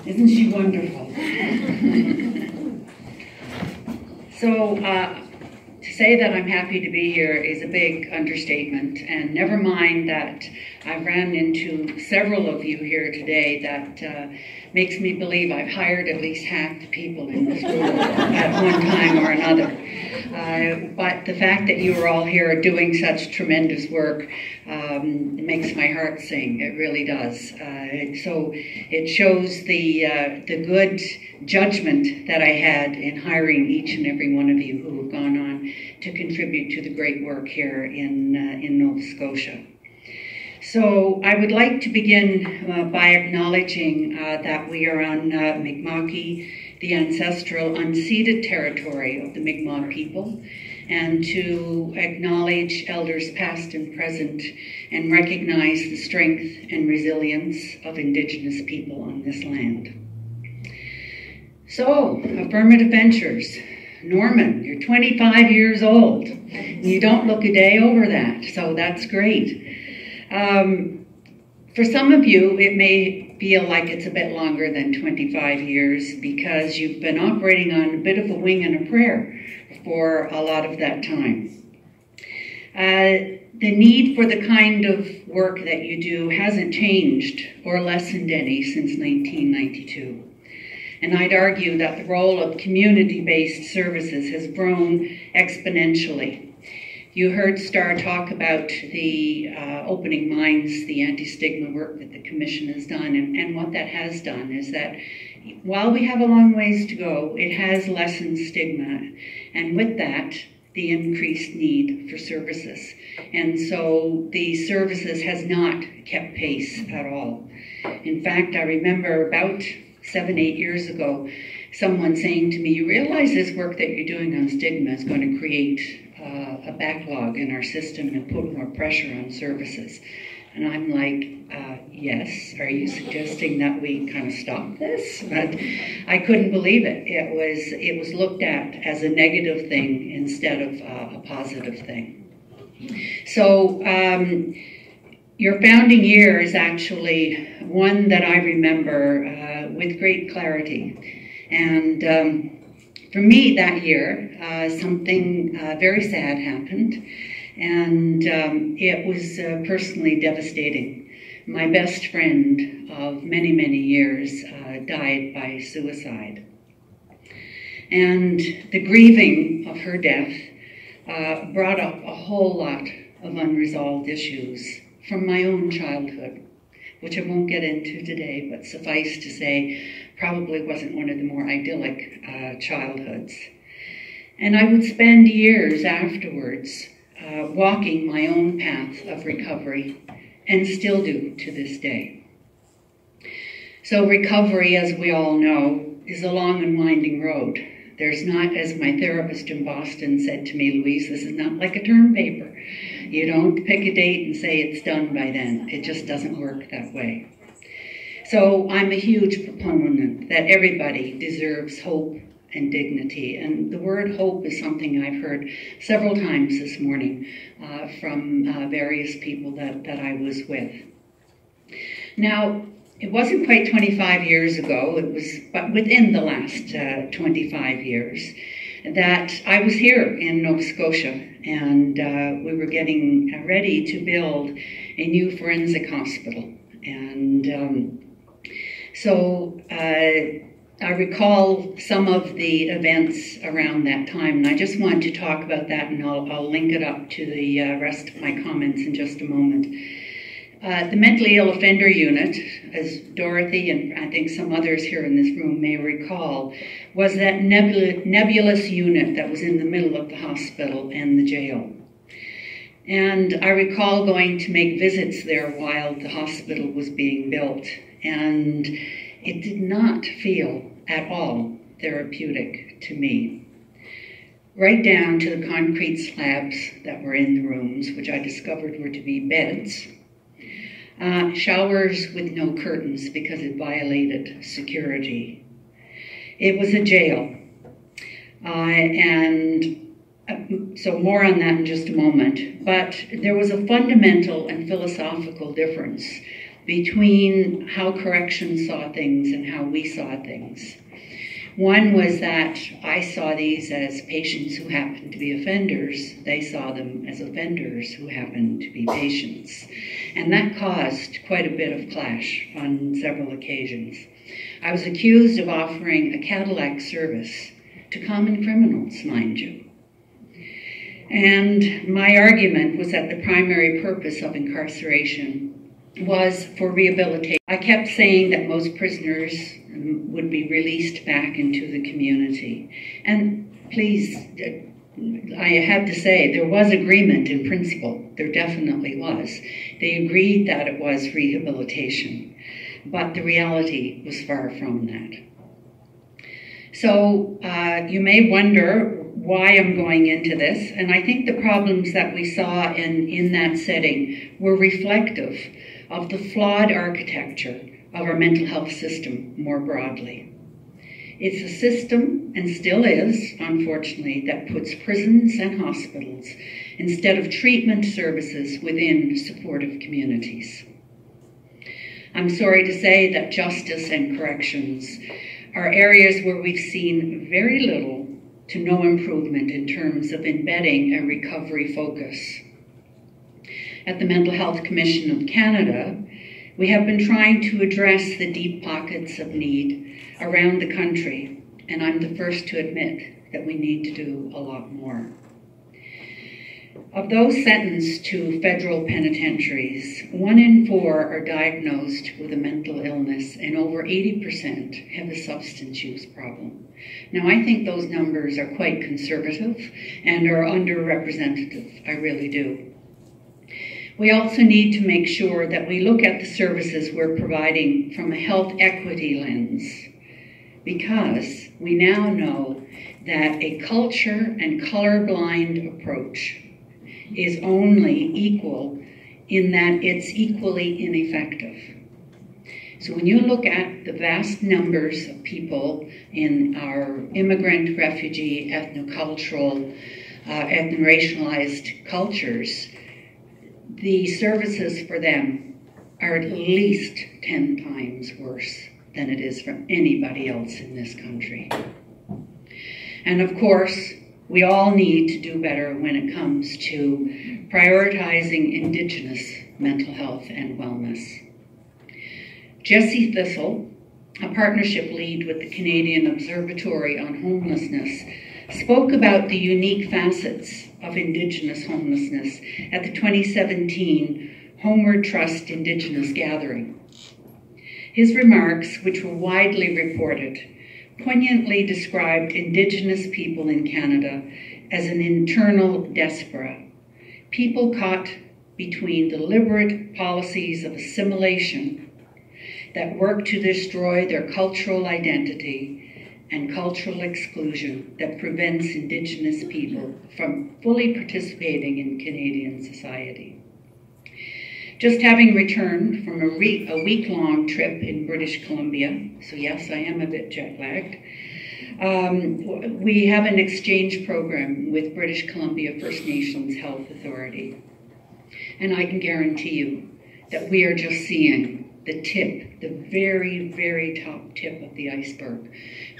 Isn't she wonderful? So, to say that I'm happy to be here is a big understatement, and never mind that I ran into several of you here today that makes me believe I've hired at least half the people in this room at one time or another. But the fact that you are all here doing such tremendous work makes my heart sing. It really does. So it shows the good judgment that I had in hiring each and every one of you who have gone on to contribute to the great work here in Nova Scotia. So I would like to begin by acknowledging that we are on Mi'kmaq, the ancestral unceded territory of the Mi'kmaq people, and to acknowledge elders past and present and recognize the strength and resilience of Indigenous people on this land. So, Affirmative Ventures. Norman, you're 25 years old. You don't look a day over that, so that's great. For some of you, it may feel like it's a bit longer than 25 years because you've been operating on a bit of a wing and a prayer for a lot of that time. The need for the kind of work that you do hasn't changed or lessened any since 1992. And I'd argue that the role of community-based services has grown exponentially. You heard Star talk about the Opening Minds, the anti-stigma work that the Commission has done, and what that has done is that while we have a long ways to go, it has lessened stigma, and with that, the increased need for services. And so the services has not kept pace at all. In fact, I remember about 7-8 years ago, someone saying to me, you realize this work that you're doing on stigma is going to create a backlog in our system and put more pressure on services. And I'm like, yes, are you suggesting that we kind of stop this? But I couldn't believe it. It was looked at as a negative thing instead of a positive thing. So your founding year is actually one that I remember with great clarity. And for me that year, something very sad happened, and it was personally devastating. My best friend of many, many years died by suicide. And the grieving of her death brought up a whole lot of unresolved issues from my own childhood, which I won't get into today, but suffice to say, probably wasn't one of the more idyllic childhoods. And I would spend years afterwards walking my own path of recovery, and still do to this day. So recovery, as we all know, is a long and winding road. There's not, as my therapist in Boston said to me, Louise, this is not like a term paper. You don't pick a date and say it's done by then. It just doesn't work that way. So I'm a huge proponent that everybody deserves hope and dignity. And the word hope is something I've heard several times this morning from various people that I was with. Now, it wasn't quite 25 years ago, but within the last 25 years, that I was here in Nova Scotia, and we were getting ready to build a new forensic hospital. And so I recall some of the events around that time, and I just want to talk about that, and I'll link it up to the rest of my comments in just a moment. The Mentally Ill Offender Unit, as Dorothy and I think some others here in this room may recall, was that nebulous unit that was in the middle of the hospital and the jail. And I recall going to make visits there while the hospital was being built, and it did not feel at all therapeutic to me. Right down to the concrete slabs that were in the rooms, which I discovered were to be beds. Showers with no curtains because it violated security. It was a jail. So more on that in just a moment. But there was a fundamental and philosophical difference between how corrections saw things and how we saw things. One was that I saw these as patients who happened to be offenders. They saw them as offenders who happened to be patients. And that caused quite a bit of clash on several occasions. I was accused of offering a Cadillac service to common criminals, mind you. And my argument was that the primary purpose of incarceration was for rehabilitation. I kept saying that most prisoners would be released back into the community. And please, I have to say, there was agreement in principle. There definitely was. They agreed that it was rehabilitation, but the reality was far from that. So you may wonder why I'm going into this, and I think the problems that we saw in that setting were reflective of the flawed architecture of our mental health system more broadly. It's a system, and still is, unfortunately, that puts prisons and hospitals instead of treatment services within supportive communities. I'm sorry to say that justice and corrections are areas where we've seen very little to no improvement in terms of embedding a recovery focus. At the Mental Health Commission of Canada, we have been trying to address the deep pockets of need around the country, and I'm the first to admit that we need to do a lot more. Of those sentenced to federal penitentiaries, 1 in 4 are diagnosed with a mental illness, and over 80% have a substance use problem. Now, I think those numbers are quite conservative and are underrepresented. I really do. We also need to make sure that we look at the services we're providing from a health equity lens, because we now know that a culture and colorblind approach is only equal in that it's equally ineffective. So when you look at the vast numbers of people in our immigrant, refugee, ethnocultural, ethno-racialized cultures, the services for them are at least 10 times worse than it is for anybody else in this country. And of course, we all need to do better when it comes to prioritizing Indigenous mental health and wellness. Jessie Thistle, a partnership lead with the Canadian Observatory on Homelessness, spoke about the unique facets of Indigenous homelessness at the 2017 Homeward Trust Indigenous Gathering. His remarks, which were widely reported, poignantly described Indigenous people in Canada as an internal diaspora, people caught between deliberate policies of assimilation that work to destroy their cultural identity and cultural exclusion that prevents Indigenous people from fully participating in Canadian society. Just having returned from a week-long trip in British Columbia, so yes, I am a bit jet-lagged, we have an exchange program with British Columbia First Nations Health Authority. And I can guarantee you that we are just seeing the tip, the very, very top tip of the iceberg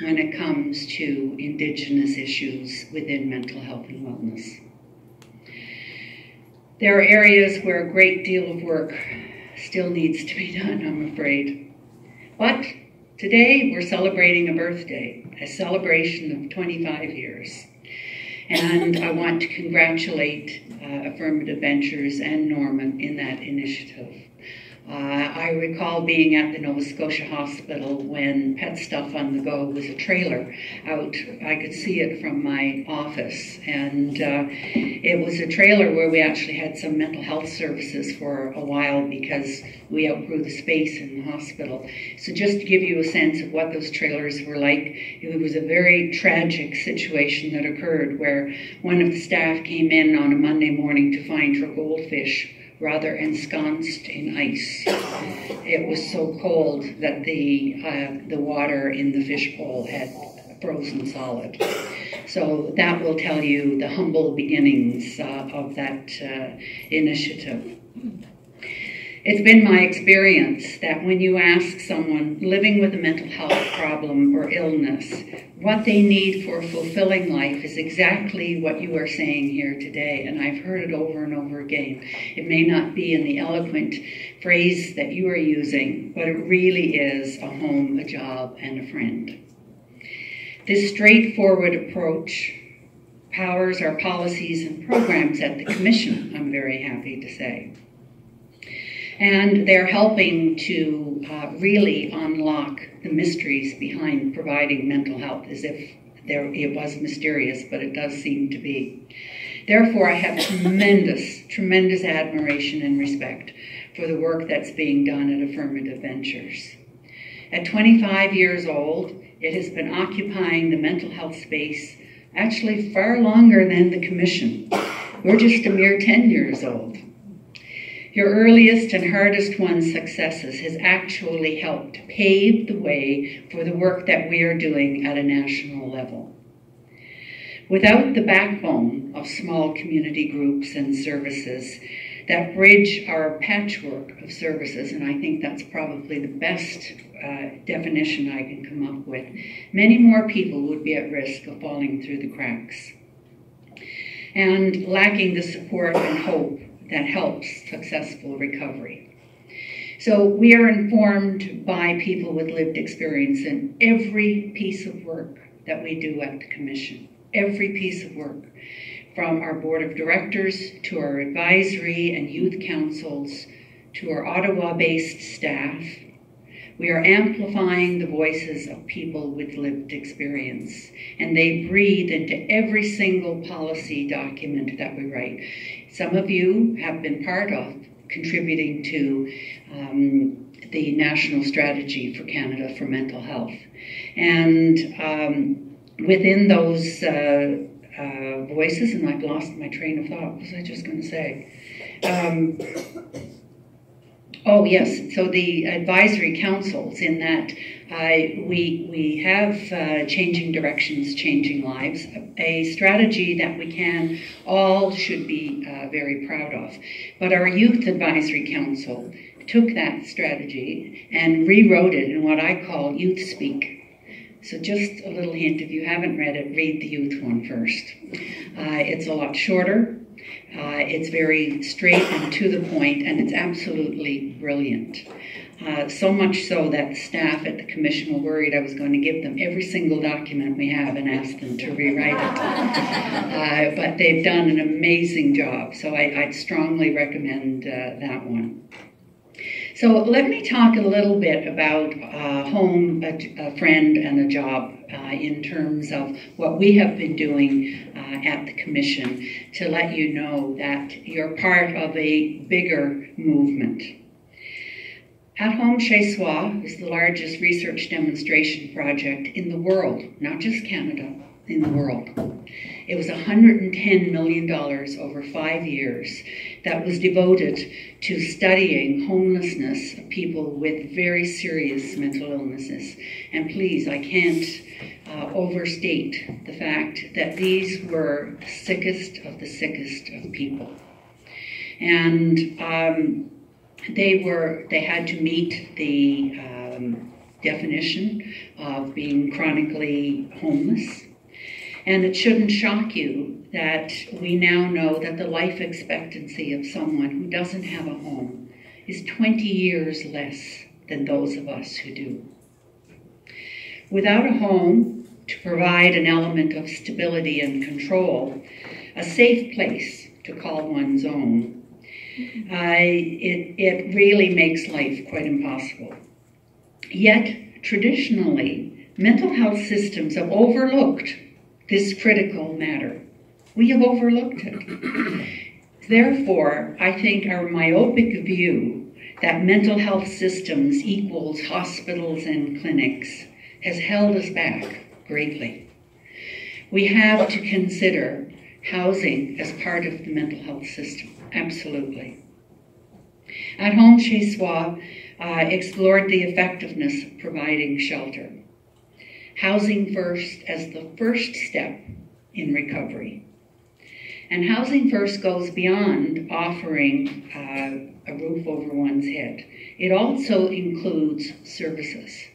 when it comes to Indigenous issues within mental health and wellness. There are areas where a great deal of work still needs to be done, I'm afraid. But today we're celebrating a birthday, a celebration of 25 years. And I want to congratulate Affirmative Ventures and Norman in that initiative. I recall being at the Nova Scotia Hospital when Pet Stuff on the Go was a trailer out. I could see it from my office, and it was a trailer where we actually had some mental health services for a while because we outgrew the space in the hospital. So just to give you a sense of what those trailers were like, it was a very tragic situation that occurred where one of the staff came in on a Monday morning to find her goldfish rather ensconced in ice. It was so cold that the water in the fishbowl had frozen solid. So that will tell you the humble beginnings of that initiative. It's been my experience that when you ask someone living with a mental health problem or illness what they need for a fulfilling life is exactly what you are saying here today, and I've heard it over and over again. It may not be in the eloquent phrase that you are using, but it really is a home, a job, and a friend. This straightforward approach powers our policies and programs at the Commission, I'm very happy to say. And they're helping to really unlock the mysteries behind providing mental health, as if it was mysterious, but it does seem to be. Therefore, I have tremendous admiration and respect for the work that's being done at Affirmative Ventures. At 25 years old, it has been occupying the mental health space actually far longer than the Commission. We're just a mere 10 years old. Your earliest and hardest won successes has actually helped pave the way for the work that we are doing at a national level. Without the backbone of small community groups and services that bridge our patchwork of services, and I think that's probably the best definition I can come up with, many more people would be at risk of falling through the cracks and lacking the support and hope that helps successful recovery. So we are informed by people with lived experience in every piece of work that we do at the Commission, every piece of work, from our board of directors to our advisory and youth councils to our Ottawa-based staff. We are amplifying the voices of people with lived experience, and they breathe into every single policy document that we write. Some of you have been part of contributing to the National Strategy for Canada for Mental Health. And within those voices, and I've lost my train of thought, what was I just going to say? Oh yes, so the advisory councils, in that we have Changing Directions, Changing Lives, a strategy that we all should be very proud of. But our Youth Advisory Council took that strategy and rewrote it in what I call youth speak. So just a little hint, if you haven't read it, read the youth one first. It's a lot shorter. It's very straight and to the point, and it's absolutely brilliant. So much so that the staff at the Commission were worried I was going to give them every single document we have and ask them to rewrite it. But they've done an amazing job, so I'd strongly recommend that one. So let me talk a little bit about home, a friend, and a job in terms of what we have been doing at the Commission to let you know that you're part of a bigger movement. At Home Chez Soi is the largest research demonstration project in the world, not just Canada, in the world. It was $110 million over 5 years that was devoted to studying homelessness of people with very serious mental illnesses. And please, I can't overstate the fact that these were the sickest of people. And they had to meet the definition of being chronically homeless. And it shouldn't shock you that we now know that the life expectancy of someone who doesn't have a home is 20 years less than those of us who do. Without a home to provide an element of stability and control, a safe place to call one's own, it really makes life quite impossible. Yet, traditionally, mental health systems have overlooked this critical matter. We have overlooked it. Therefore, I think our myopic view that mental health systems equals hospitals and clinics has held us back greatly. We have to consider housing as part of the mental health system, absolutely. At Home Chez Soi explored the effectiveness of providing shelter. Housing first as the first step in recovery. And Housing First goes beyond offering a roof over one's head. It also includes services.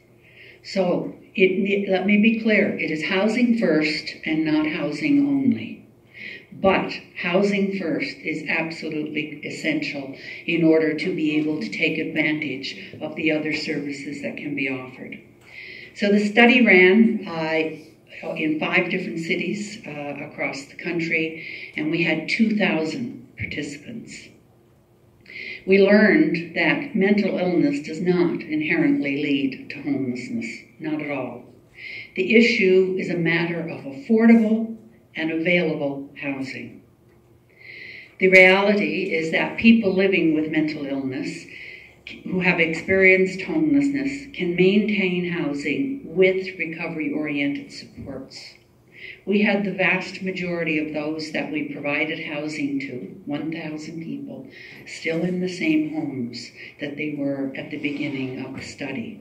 So let me be clear, it is housing first and not housing only. But housing first is absolutely essential in order to be able to take advantage of the other services that can be offered. So the study ran in 5 different cities across the country, and we had 2,000 participants. We learned that mental illness does not inherently lead to homelessness, not at all. The issue is a matter of affordable and available housing. The reality is that people living with mental illness who have experienced homelessness can maintain housing with recovery-oriented supports. We had the vast majority of those that we provided housing to, 1,000 people, still in the same homes that they were at the beginning of the study.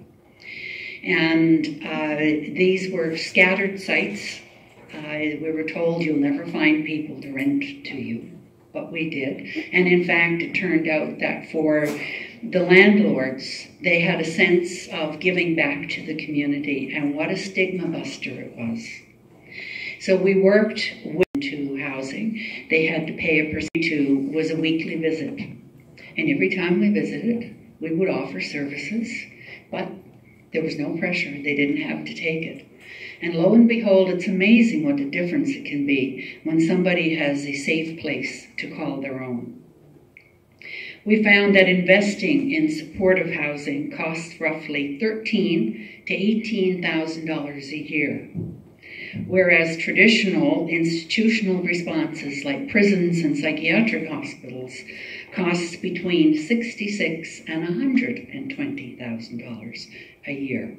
And these were scattered sites. We were told you'll never find people to rent to you, but we did. And in fact, it turned out that for the landlords, they had a sense of giving back to the community, and what a stigma buster it was. So we worked to housing. They had to pay a percentage to was a weekly visit. And every time we visited, we would offer services, but there was no pressure. They didn't have to take it. And lo and behold, it's amazing what a difference it can be when somebody has a safe place to call their own. We found that investing in supportive housing costs roughly $13,000 to $18,000 a year, whereas traditional institutional responses like prisons and psychiatric hospitals costs between $66,000 and $120,000 a year.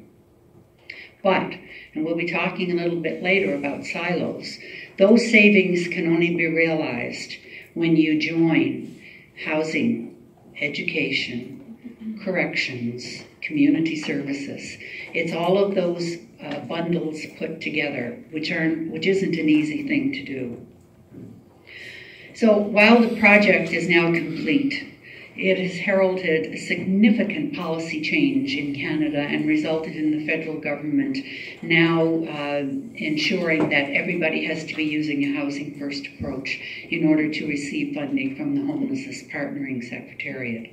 But, and we'll be talking a little bit later about silos, those savings can only be realized when you join housing, education, corrections, community services. It's all of those bundles put together, which isn't an easy thing to do. So while the project is now complete, it has heralded a significant policy change in Canada and resulted in the federal government now ensuring that everybody has to be using a Housing First approach in order to receive funding from the Homelessness Partnering Secretariat.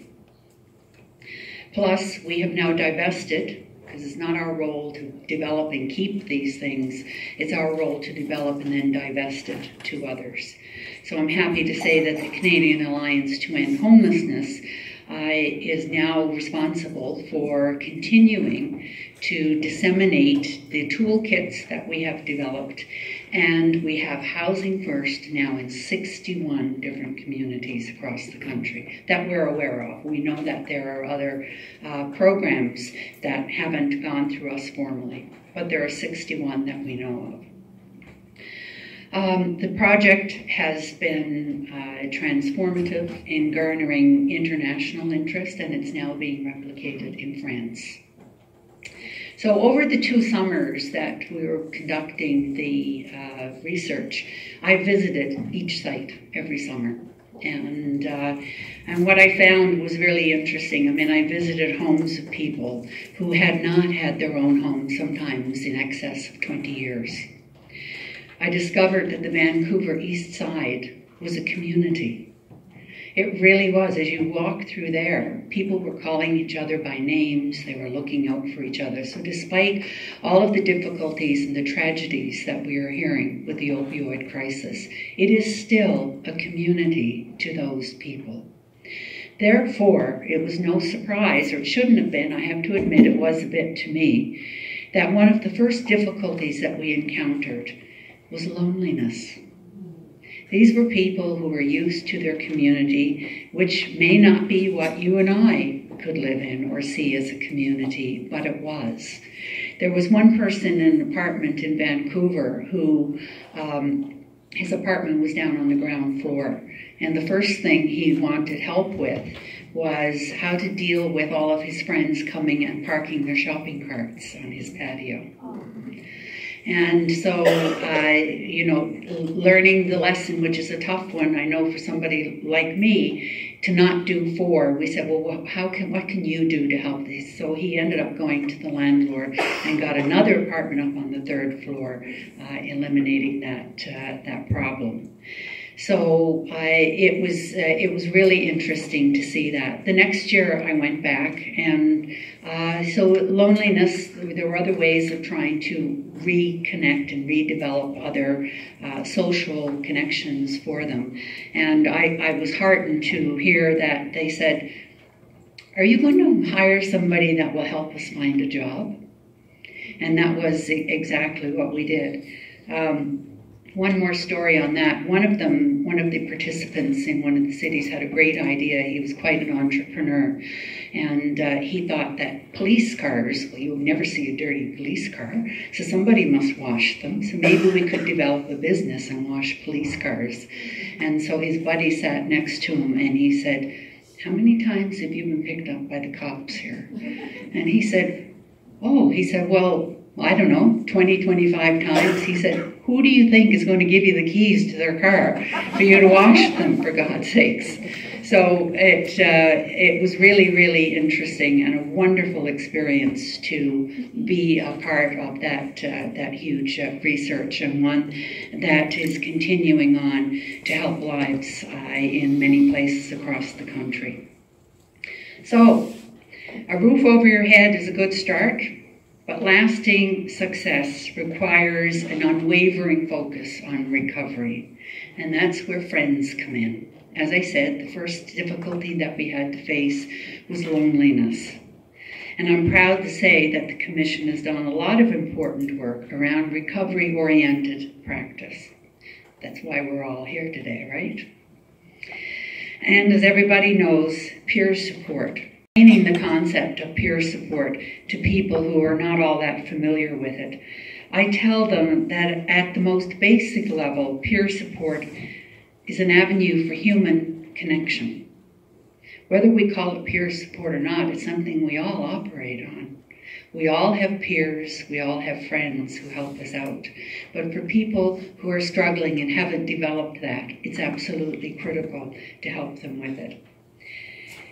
Plus, we have now divested, because it's not our role to develop and keep these things, it's our role to develop and then divest it to others. So I'm happy to say that the Canadian Alliance to End Homelessness is now responsible for continuing to disseminate the toolkits that we have developed, and we have Housing First now in 61 different communities across the country that we're aware of. We know that there are other programs that haven't gone through us formally, but there are 61 that we know of. The project has been transformative in garnering international interest, and it's now being replicated in France. So over the 2 summers that we were conducting the research, I visited each site every summer. And what I found was really interesting. I mean, I visited homes of people who had not had their own home, sometimes in excess of 20 years. I discovered that the Vancouver East Side was a community. It really was. As you walked through there, people were calling each other by names. They were looking out for each other. So despite all of the difficulties and the tragedies that we are hearing with the opioid crisis, it is still a community to those people. Therefore, it was no surprise, or it shouldn't have been, I have to admit it was a bit to me, that one of the first difficulties that we encountered was loneliness. These were people who were used to their community, which may not be what you and I could live in or see as a community, but it was. There was one person in an apartment in Vancouver who, his apartment was down on the ground floor, and the first thing he wanted help with was how to deal with all of his friends coming and parking their shopping carts on his patio. And so, you know, learning the lesson, which is a tough one, I know for somebody like me, to not do 4. We said, well, what can you do to help this? So he ended up going to the landlord and got another apartment up on the 3rd floor, eliminating that problem. So it was really interesting to see that. The next year I went back, and so loneliness, there were other ways of trying to reconnect and redevelop other social connections for them. And I was heartened to hear that they said, are you going to hire somebody that will help us find a job? And that was exactly what we did. One more story on that. One of the participants in one of the cities had a great idea. He was quite an entrepreneur. And he thought that police cars, well, you'll never see a dirty police car, so somebody must wash them. So maybe we could develop a business and wash police cars. And so his buddy sat next to him and he said, how many times have you been picked up by the cops here? And he said, well, I don't know, 20, 25 times. He said, who do you think is going to give you the keys to their car for you to wash them, for God's sakes? So it was really, really interesting and a wonderful experience to be a part of that huge research, and one that is continuing on to help lives in many places across the country. So a roof over your head is a good start. But lasting success requires an unwavering focus on recovery. And that's where friends come in. As I said, the first difficulty that we had to face was loneliness. And I'm proud to say that the Commission has done a lot of important work around recovery-oriented practice. That's why we're all here today, right? And as everybody knows, peer support. Explaining the concept of peer support to people who are not all that familiar with it, I tell them that at the most basic level, peer support is an avenue for human connection. Whether we call it peer support or not, it's something we all operate on. We all have peers, we all have friends who help us out. But for people who are struggling and haven't developed that, it's absolutely critical to help them with it.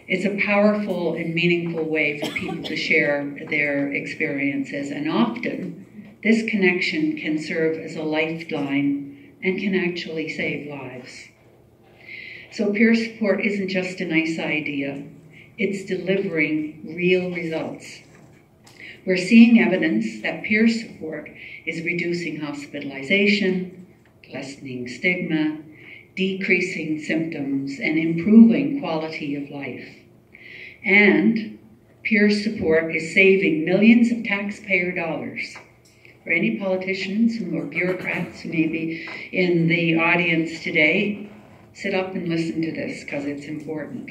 It's a powerful and meaningful way for people to share their experiences, and often this connection can serve as a lifeline and can actually save lives. So peer support isn't just a nice idea, it's delivering real results. We're seeing evidence that peer support is reducing hospitalization, lessening stigma, decreasing symptoms, and improving quality of life. And peer support is saving millions of taxpayer dollars. For any politicians or bureaucrats who may be in the audience today, sit up and listen to this because it's important.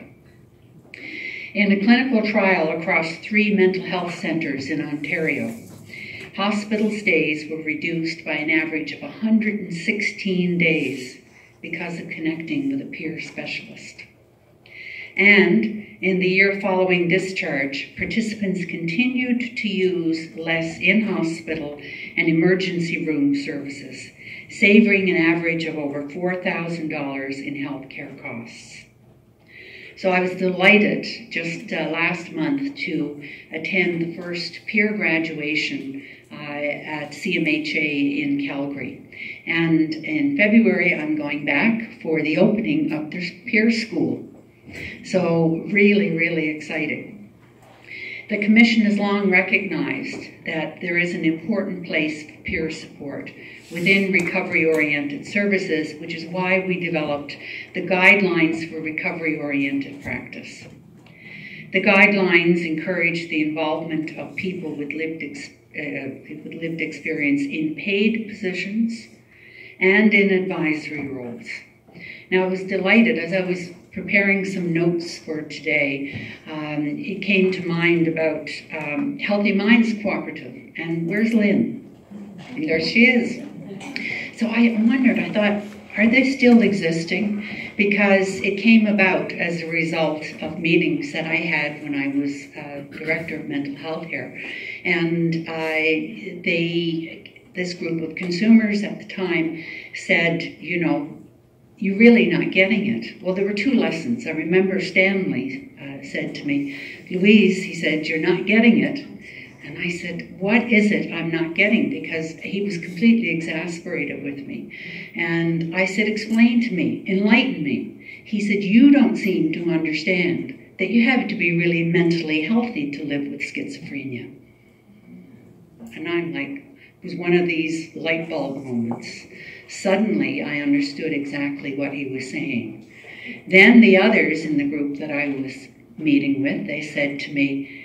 In a clinical trial across 3 mental health centers in Ontario, hospital stays were reduced by an average of 116 days because of connecting with a peer specialist. And in the year following discharge, participants continued to use less in-hospital and emergency room services, saving an average of over $4,000 in healthcare costs. So I was delighted just last month to attend the first peer graduation at CMHA in Calgary. And in February, I'm going back for the opening of their peer school. So really, really exciting. The Commission has long recognized that there is an important place for peer support within recovery-oriented services, which is why we developed the Guidelines for Recovery-Oriented Practice. The guidelines encourage the involvement of people with lived experience in paid positions and in advisory roles. Now, I was delighted as I was preparing some notes for today. It came to mind about Healthy Minds Cooperative. And where's Lynn? And there she is. So I wondered, I thought, are they still existing? Because it came about as a result of meetings that I had when I was Director of Mental Health here. And they this group of consumers at the time said, you know, you're really not getting it. Well, there were two lessons. I remember Stanley said to me, Louise, he said, you're not getting it. And I said, what is it I'm not getting? Because he was completely exasperated with me. And I said, explain to me, enlighten me. He said, you don't seem to understand that you have to be really mentally healthy to live with schizophrenia. And I'm like, it was one of these light bulb moments. Suddenly, I understood exactly what he was saying. Then the others in the group that I was meeting with, they said to me,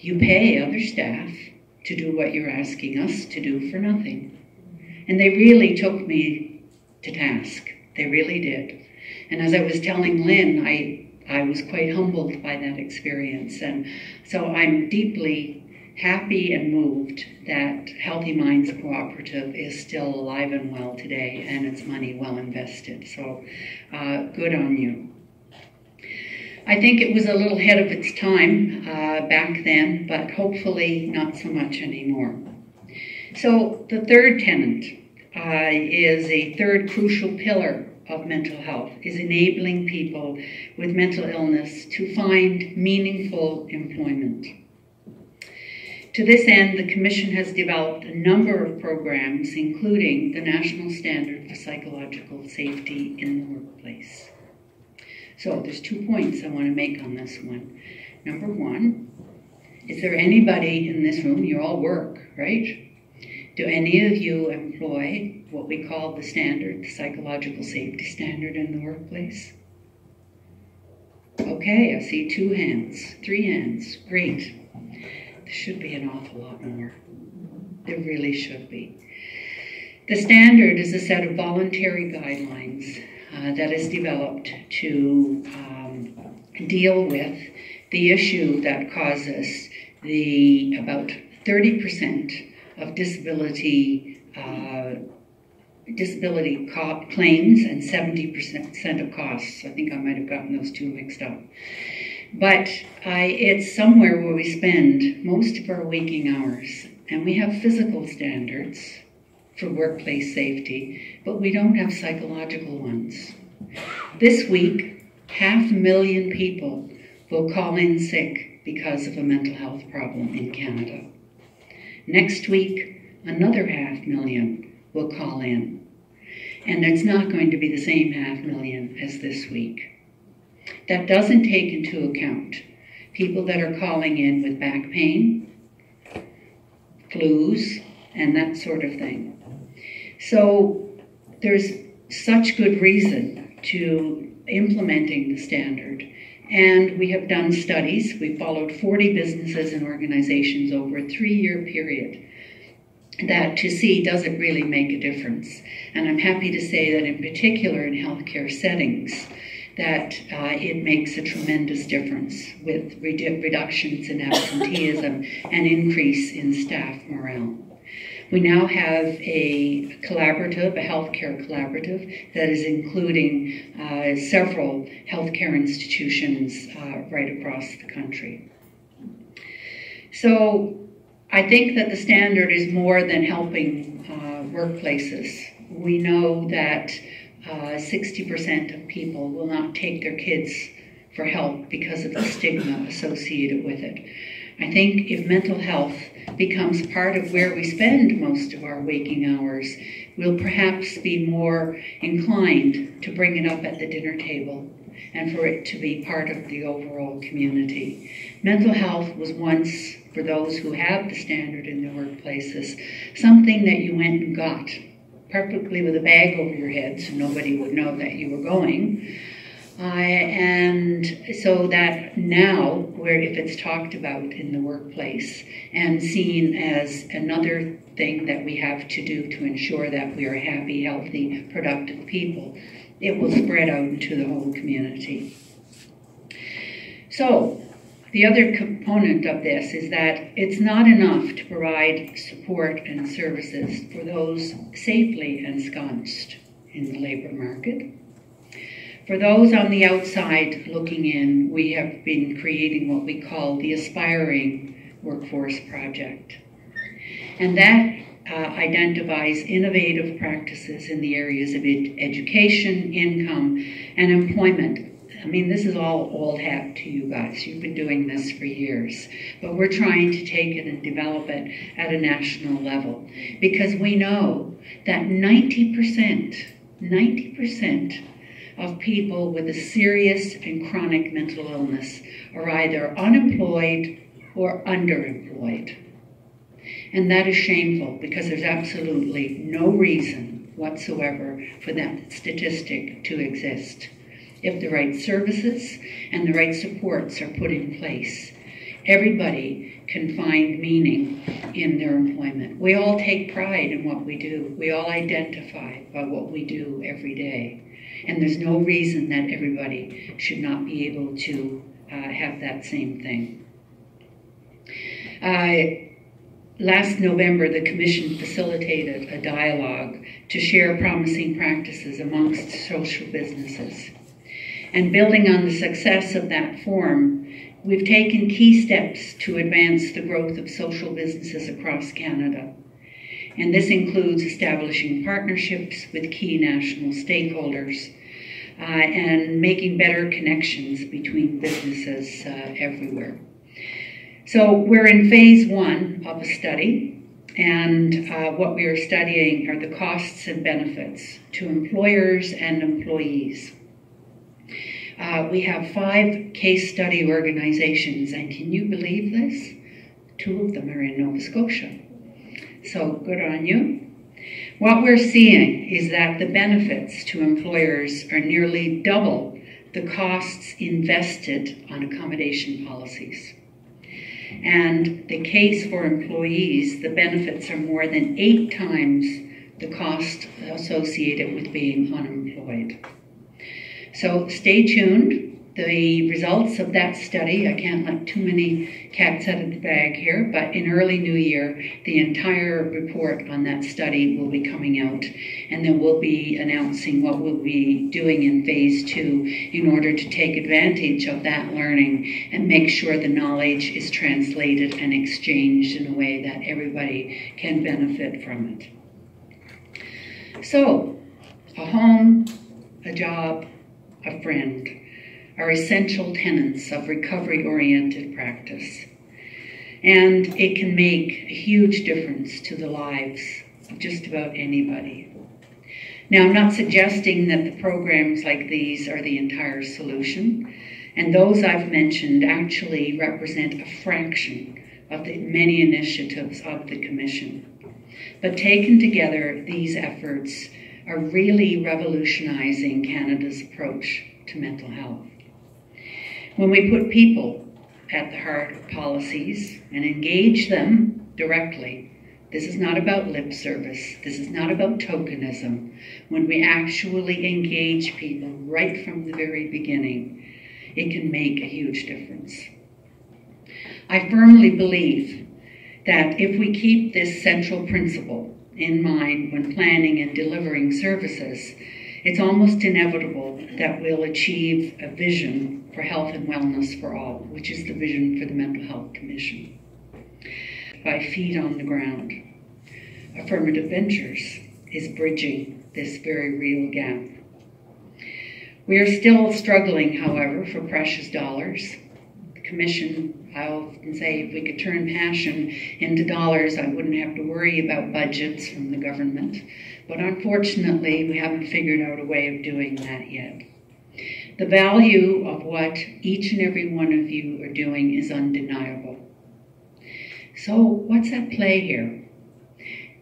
you pay other staff to do what you're asking us to do for nothing. And they really took me to task. They really did. And as I was telling Lynn, I was quite humbled by that experience. And so I'm deeply happy and moved that Healthy Minds Cooperative is still alive and well today, and its money well invested. So good on you. I think it was a little ahead of its time back then, but hopefully not so much anymore. So the third tenet is a third crucial pillar of mental health, is enabling people with mental illness to find meaningful employment. To this end, the Commission has developed a number of programs, including the National Standard for Psychological Safety in the Workplace. So there's 2 points I want to make on this one. Number one, is there anybody in this room, you all work, right? Do any of you employ what we call the standard, the psychological safety standard in the workplace? Okay, I see 2 hands, 3 hands, great. There should be an awful lot more. There really should be. The standard is a set of voluntary guidelines that is developed to deal with the issue that causes about 30% of disability claims and 70% of costs. I think I might have gotten those two mixed up. But it's somewhere where we spend most of our waking hours, and we have physical standards for workplace safety, but we don't have psychological ones. This week, 500,000 people will call in sick because of a mental health problem in Canada. Next week, another 500,000 will call in. And it's not going to be the same 500,000 as this week. That doesn't take into account people that are calling in with back pain, flus, and that sort of thing. So there's such good reason to implementing the standard. And we have done studies. We followed 40 businesses and organizations over a 3-year period that to see, does it really make a difference? And I'm happy to say that in particular in healthcare settings, that it makes a tremendous difference with reductions in absenteeism and increase in staff morale. We now have a collaborative, a healthcare collaborative, that is including several healthcare institutions right across the country. So I think that the standard is more than helping workplaces. We know that 60% of people will not take their kids for help because of the stigma associated with it. I think if mental health becomes part of where we spend most of our waking hours, we'll perhaps be more inclined to bring it up at the dinner table and for it to be part of the overall community. Mental health was once, for those who have the standard in their workplaces, something that you went and got, perfectly with a bag over your head so nobody would know that you were going. And so that now, where if it's talked about in the workplace and seen as another thing that we have to do to ensure that we are happy, healthy, productive people, it will spread out into the whole community. So the other component of this is that it's not enough to provide support and services for those safely ensconced in the labor market. For those on the outside looking in, we have been creating what we call the Aspiring Workforce Project. And that identifies innovative practices in the areas of education, income, and employment. I mean, this is all old hat to you guys. You've been doing this for years. But we're trying to take it and develop it at a national level, because we know that 90% of people with a serious and chronic mental illness are either unemployed or underemployed. And that is shameful, because there's absolutely no reason whatsoever for that statistic to exist. If the right services and the right supports are put in place, everybody can find meaning in their employment. We all take pride in what we do. We all identify by what we do every day. And there's no reason that everybody should not be able to have that same thing. Last November, the Commission facilitated a dialogue to share promising practices amongst social businesses. And building on the success of that forum, we've taken key steps to advance the growth of social businesses across Canada. And this includes establishing partnerships with key national stakeholders and making better connections between businesses everywhere. So we're in phase 1 of a study, and what we are studying are the costs and benefits to employers and employees. We have 5 case study organizations, and can you believe this? 2 of them are in Nova Scotia. So good on you. What we're seeing is that the benefits to employers are nearly double the costs invested on accommodation policies. And the case for employees, the benefits are more than 8 times the cost associated with being unemployed. So stay tuned. The results of that study, I can't let too many cats out of the bag here, but in early New Year, the entire report on that study will be coming out, and then we'll be announcing what we'll be doing in phase 2 in order to take advantage of that learning and make sure the knowledge is translated and exchanged in a way that everybody can benefit from it. So, a home, a job, a friend are essential tenets of recovery-oriented practice. And it can make a huge difference to the lives of just about anybody. Now, I'm not suggesting that the programs like these are the entire solution, and those I've mentioned actually represent a fraction of the many initiatives of the Commission. But taken together, these efforts are really revolutionizing Canada's approach to mental health. When we put people at the heart of policies and engage them directly, this is not about lip service, this is not about tokenism. When we actually engage people right from the very beginning, it can make a huge difference. I firmly believe that if we keep this central principle in mind when planning and delivering services, it's almost inevitable that we'll achieve a vision for health and wellness for all, which is the vision for the Mental Health Commission. By feet on the ground, Affirmative Ventures is bridging this very real gap. We are still struggling, however, for precious dollars. The Commission, I often say, if we could turn passion into dollars, I wouldn't have to worry about budgets from the government. But unfortunately, we haven't figured out a way of doing that yet. The value of what each and every one of you are doing is undeniable. So what's at play here?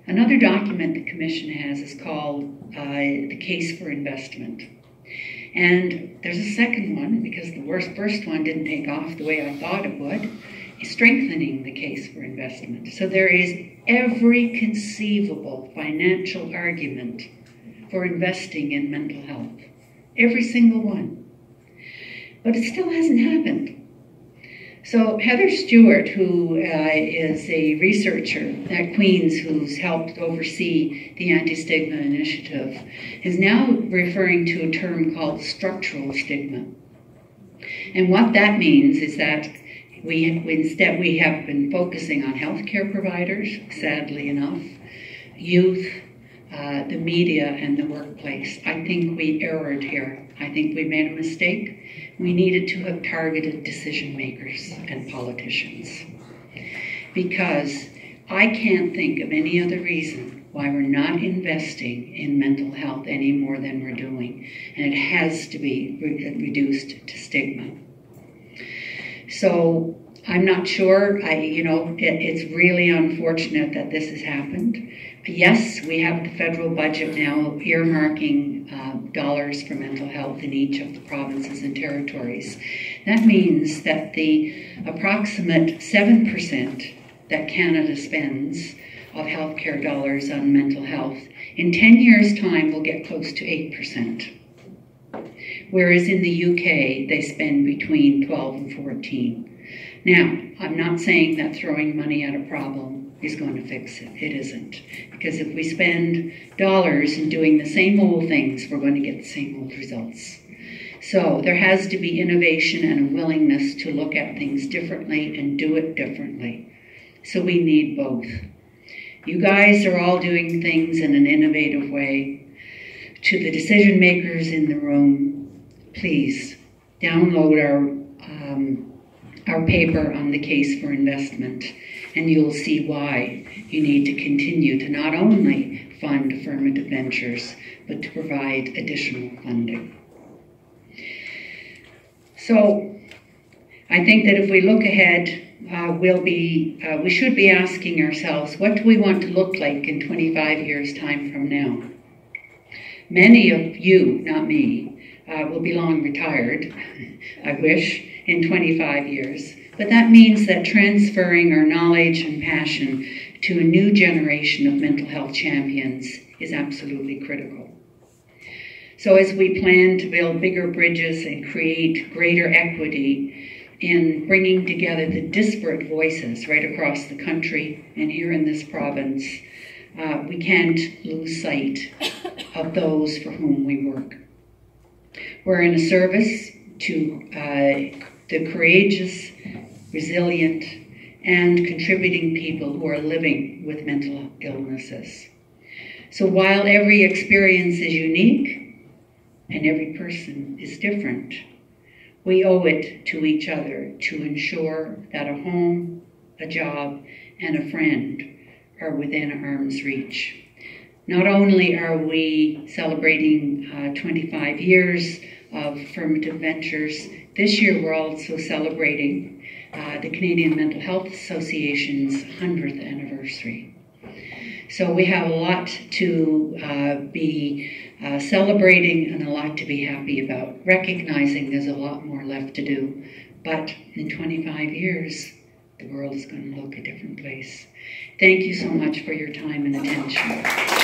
Another document the Commission has is called the Case for Investment. And there's a second one, because the first one didn't take off the way I thought it would, is strengthening the case for investment. So there is every conceivable financial argument for investing in mental health. Every single one. But it still hasn't happened. So Heather Stewart, who is a researcher at Queen's who's helped oversee the Anti-Stigma Initiative, is now referring to a term called structural stigma. And what that means is that we have been focusing on healthcare providers, sadly enough, youth, the media, and the workplace. I think we erred here. I think we made a mistake. We needed to have targeted decision makers and politicians. Because I can't think of any other reason why we're not investing in mental health any more than we're doing. And it has to be reduced to stigma. So I'm not sure. It's really unfortunate that this has happened. Yes, we have the federal budget now earmarking dollars for mental health in each of the provinces and territories. That means that the approximate 7% that Canada spends of healthcare dollars on mental health, in 10 years' time will get close to 8%. Whereas in the UK, they spend between 12 and 14. Now, I'm not saying that throwing money at a problem is going to fix it. It isn't. Because if we spend dollars in doing the same old things, we're going to get the same old results. So there has to be innovation and a willingness to look at things differently and do it differently. So we need both. You guys are all doing things in an innovative way. To the decision makers in the room, please download our paper on the case for investment, and you'll see why you need to continue to not only fund affirmative ventures, but to provide additional funding. So I think that if we look ahead, we should be asking ourselves, what do we want to look like in 25 years' time from now? Many of you, not me, will be long retired, I wish, in 25 years. But that means that transferring our knowledge and passion to a new generation of mental health champions is absolutely critical. So as we plan to build bigger bridges and create greater equity in bringing together the disparate voices right across the country and here in this province, we can't lose sight of those for whom we work. We're in a service to the courageous, resilient, and contributing people who are living with mental illnesses. So while every experience is unique and every person is different, we owe it to each other to ensure that a home, a job, and a friend are within arm's reach. Not only are we celebrating 25 years of affirmative ventures, this year we're also celebrating the Canadian Mental Health Association's 100th anniversary. So we have a lot to be celebrating and a lot to be happy about, recognizing there's a lot more left to do. But in 25 years, the world is going to look a different place. Thank you so much for your time and attention.